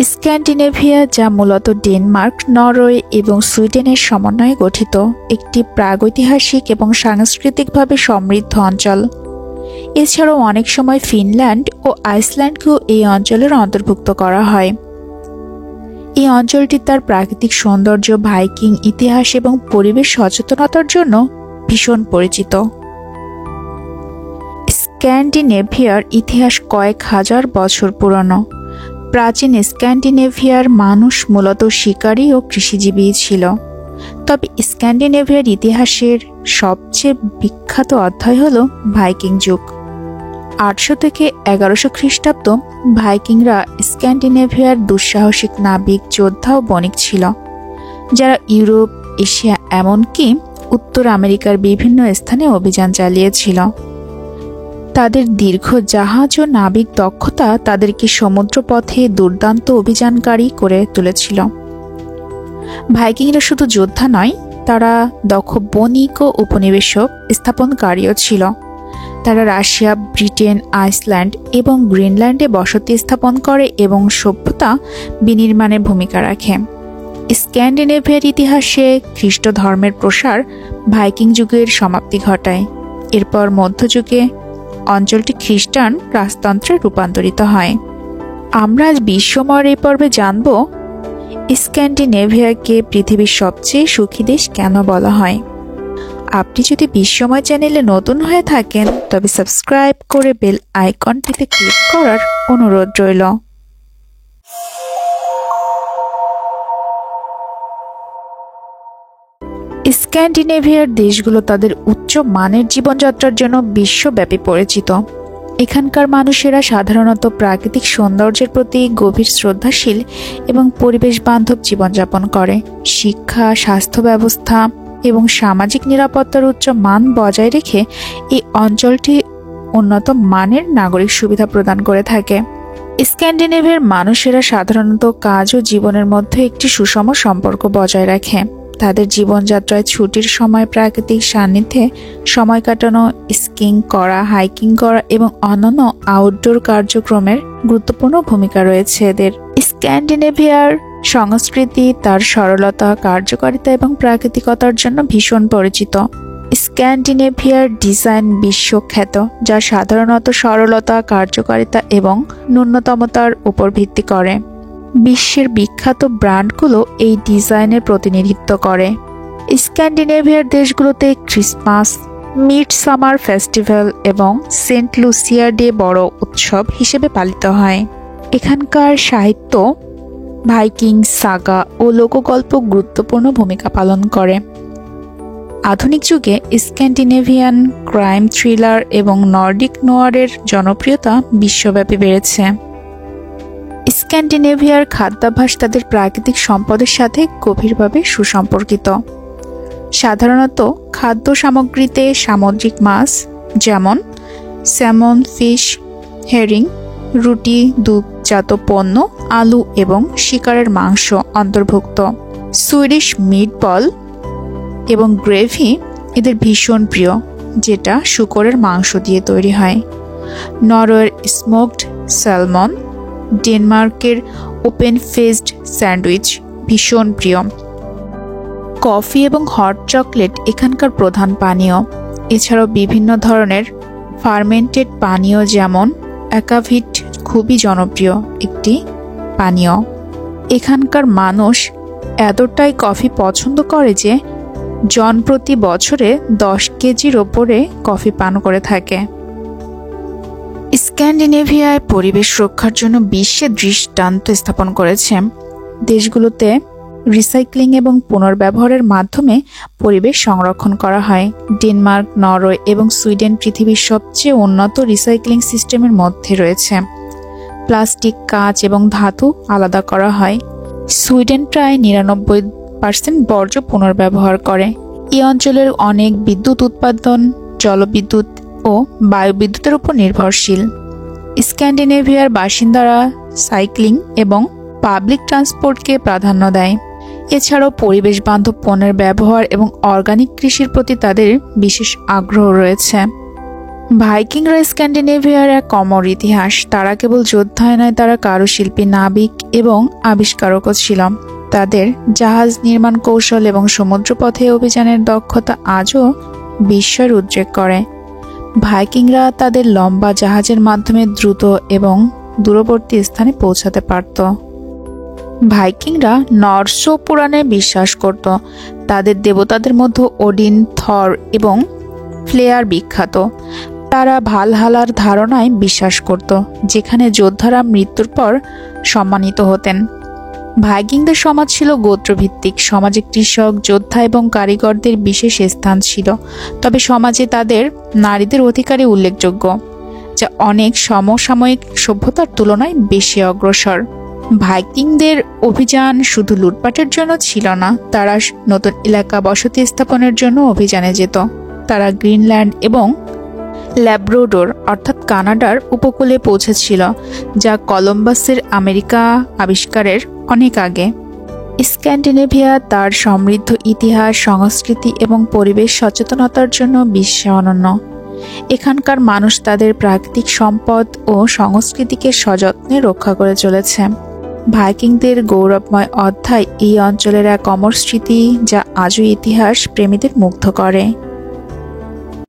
Scandinavia, যা মূলত Denmark, Norway এবং সুইডেনের সমন্বয়ে গঠিত, একটি প্রাগৈতিহাসিক এবং সাংস্কৃতিকভাবে সমৃদ্ধ অঞ্চল। এছাড়াও অনেক সময় ফিনল্যান্ড ও আইসল্যান্ডকেও এই অঞ্চলের অন্তর্ভুক্ত করা হয়। এই অঞ্চলটি তার প্রাকৃতিক সৌন্দর্য, ভাইকিং ইতিহাস এবং পরিবেশ সচেতনতার জন্য ভীষণ পরিচিত। স্ক্যান্ডিনেভিয়ার ইতিহাস কয়েক হাজার বছর পুরনো। প্রাচীন স্ক্যান্ডিনেভিয়ার মানুষ মূলত শিকারী ও কৃষিজীবী ছিল। তবে স্ক্যান্ডিনেভিয়ার ইতিহাসের সবচেয়ে বিখ্যাত অধ্যায় হল ভাইকিং যুগ। 800 থেকে 1100 খ্রিস্টাব্দ ভাইকিংরা স্ক্যান্ডিনেভিয়ার দুঃসাহসিক নাবিক, যোদ্ধা ও বণিক ছিল, যারা ইউরোপ, এশিয়া এমনকি উত্তর আমেরিকার বিভিন্ন স্থানে অভিযান চালিয়েছিল। তাদের দীর্ঘ জাহাজ ও নাবিক দক্ষতা তাদেরকে সমুদ্রপথে দুর্দান্ত অভিযানকারী করে তুলেছিল। ভাইকিংরা শুধু যোদ্ধা নয়, তারা দক্ষ বণিক ও উপনিবেশক স্থাপনকারীও ছিল। তারা রাশিয়া, ব্রিটেন, আইসল্যান্ড এবং গ্রিনল্যান্ডে বসতি স্থাপন করে এবং সভ্যতা বিনির্মাণে ভূমিকা রাখে। স্ক্যান্ডিনেভিয়ার ইতিহাসে খ্রিস্ট ধর্মের প্রসার ভাইকিং যুগের সমাপ্তি ঘটায়। এরপর মধ্যযুগে অঞ্চলটি খ্রিস্টান রাজতন্ত্রে রূপান্তরিত হয়। আমরা আজ বিশ্বময়ের এই পর্বে জানব স্ক্যান্ডিনেভিয়াকে পৃথিবীর সবচেয়ে সুখী দেশ কেন বলা হয়। আপনি যদি বিশ্বময় চ্যানেলে নতুন হয়ে থাকেন, তবে সাবস্ক্রাইব করে বেল আইকনটিতে ক্লিক করার অনুরোধ রইল। স্ক্যান্ডিনেভিয়ার দেশগুলো তাদের উচ্চ মানের জীবনযাত্রার জন্য বিশ্বব্যাপী পরিচিত। এখানকার মানুষেরা সাধারণত প্রাকৃতিক সৌন্দর্যের প্রতি গভীর শ্রদ্ধাশীল এবং পরিবেশ বান্ধব জীবনযাপন করে। শিক্ষা, স্বাস্থ্য ব্যবস্থা এবং সামাজিক নিরাপত্তার উচ্চ মান বজায় রেখে এই অঞ্চলটি উন্নত মানের নাগরিক সুবিধা প্রদান করে থাকে। স্ক্যান্ডিনেভিয়ার মানুষেরা সাধারণত কাজ ও জীবনের মধ্যে একটি সুষম সম্পর্ক বজায় রাখে। তাদের জীবনযাত্রায় ছুটির সময় প্রাকৃতিক সান্নিধ্যে সময় কাটানো, স্কিং করা, হাইকিং করা এবং অন্যান্য আউটডোর কার্যক্রমের গুরুত্বপূর্ণ ভূমিকা রয়েছে এদের। স্ক্যান্ডিনেভিয়ার সংস্কৃতি তার সরলতা, কার্যকারিতা এবং প্রাকৃতিকতার জন্য ভীষণ পরিচিত। স্ক্যান্ডিনেভিয়ার ডিজাইন বিশ্বখ্যাত, যা সাধারণত সরলতা, কার্যকারিতা এবং ন্যূনতমতার উপর ভিত্তি করে। বিশ্বের বিখ্যাত ব্র্যান্ডগুলো এই ডিজাইনের প্রতিনিধিত্ব করে। স্ক্যান্ডিনেভিয়ার দেশগুলোতে ক্রিসমাস, মিডসামার ফেস্টিভ্যাল এবং সেন্ট লুসিয়া ডে বড় উৎসব হিসেবে পালিত হয়। এখানকার সাহিত্য, ভাইকিং সাগা ও লোকগল্প গুরুত্বপূর্ণ ভূমিকা পালন করে। আধুনিক যুগে স্ক্যান্ডিনেভিয়ান ক্রাইম থ্রিলার এবং নর্ডিক নোয়ারের জনপ্রিয়তা বিশ্বব্যাপী বেড়েছে। স্ক্যান্ডিনেভিয়ার খাদ্যাভ্যাস তাদের প্রাকৃতিক সম্পদের সাথে গভীরভাবে সুসম্পর্কিত। সাধারণত খাদ্য সামগ্রীতে সামুদ্রিক মাছ যেমন স্যামন, ফিশ, হেরিং, রুটি, দুধজাত পণ্য, আলু এবং শিকারের মাংস অন্তর্ভুক্ত। সুইডিশ মিটবল এবং গ্রেভি এদের ভীষণ প্রিয়, যেটা শূকরের মাংস দিয়ে তৈরি হয়। নরওয়ের স্মোকড স্যালমন, ডেনমার্কের ওপেন ফেসড স্যান্ডউইচ ভীষণ প্রিয়। কফি এবং হট চকলেট এখানকার প্রধান পানীয়। এছাড়াও বিভিন্ন ধরনের ফার্মেন্টেড পানীয় যেমন অ্যাকাভিট খুবই জনপ্রিয় একটি পানীয়। এখানকার মানুষ এতটাই কফি পছন্দ করে যে জনপ্রতি বছরে 10 কেজির ওপরে কফি পান করে থাকে। স্ক্যান্ডিনেভিয়ায় পরিবেশ রক্ষার জন্য বিশ্বে দৃষ্টান্ত স্থাপন করেছে। দেশগুলোতে রিসাইক্লিং এবং পুনর্ব্যবহারের মাধ্যমে পরিবেশ সংরক্ষণ করা হয়। ডেনমার্ক, নরওয়ে এবং সুইডেন পৃথিবীর সবচেয়ে উন্নত রিসাইক্লিং সিস্টেমের মধ্যে রয়েছে। প্লাস্টিক, কাঁচ এবং ধাতু আলাদা করা হয়। সুইডেন প্রায় 99% বর্জ্য পুনর্ব্যবহার করে। এই অঞ্চলের অনেক বিদ্যুৎ উৎপাদন জলবিদ্যুৎ ও বায়ুবিদ্যুতের উপর নির্ভরশীল। স্ক্যান্ডিনেভিয়ার বাসিন্দারা সাইক্লিং এবং পাবলিক ট্রান্সপোর্টকে প্রাধান্য দেয়। এছাড়াও পরিবেশ বান্ধব পণ্যের ব্যবহার এবং অর্গানিক কৃষির প্রতি তাদের বিশেষ আগ্রহ রয়েছে। ভাইকিংরা স্ক্যান্ডিনেভিয়ার এক অমর ইতিহাস। তারা কেবল যোদ্ধাই নয়, তারা কারুশিল্পী, নাবিক এবং আবিষ্কারকও ছিল। তাদের জাহাজ নির্মাণ কৌশল এবং সমুদ্রপথে অভিযানের দক্ষতা আজও বিস্ময়ের উদ্রেক করে। ভাইকিংরা তাদের লম্বা জাহাজের মাধ্যমে দ্রুত এবং দূরবর্তী স্থানে পৌঁছাতে পারত। ভাইকিংরা নর্স পুরাণে বিশ্বাস করত। তাদের দেবতাদের মধ্যে ওডিন, থর এবং ফ্লেয়ার বিখ্যাত। তারা ভালহালার ধারণায় বিশ্বাস করত, যেখানে যোদ্ধারা মৃত্যুর পর সম্মানিত হতেন। ভাইকিংদের সমাজ ছিল গোত্রভিত্তিক। সমাজে কৃষক, যোদ্ধা এবং কারিগরদের বিশেষ স্থান ছিল, তবে সমাজে তাদের নারীদের অধিকারই উল্লেখযোগ্য, যা অনেক সমসাময়িক সভ্যতার তুলনায় বেশি অগ্রসর। ভাইকিংদের অভিযান শুধু লুটপাটের জন্য ছিল না, তারা নতুন এলাকা বসতি স্থাপনের জন্য অভিযানে যেত। তারা গ্রিনল্যান্ড এবং ল্যাব্রাডোর অর্থাৎ কানাডার উপকূলে পৌঁছেছিল, যা কলম্বাসের আমেরিকা আবিষ্কারের অনেক আগে। স্ক্যান্ডিনেভিয়া তার সমৃদ্ধ ইতিহাস, সংস্কৃতি এবং পরিবেশ সচেতনতার জন্য বিশ্বে অনন্য। এখানকার মানুষ তাদের প্রাকৃতিক সম্পদ ও সংস্কৃতিকে সযত্নে রক্ষা করে চলেছে। ভাইকিংদের গৌরবময় অধ্যায় এই অঞ্চলের এক অমর স্মৃতি, যা আজও ইতিহাস প্রেমীদের মুগ্ধ করে।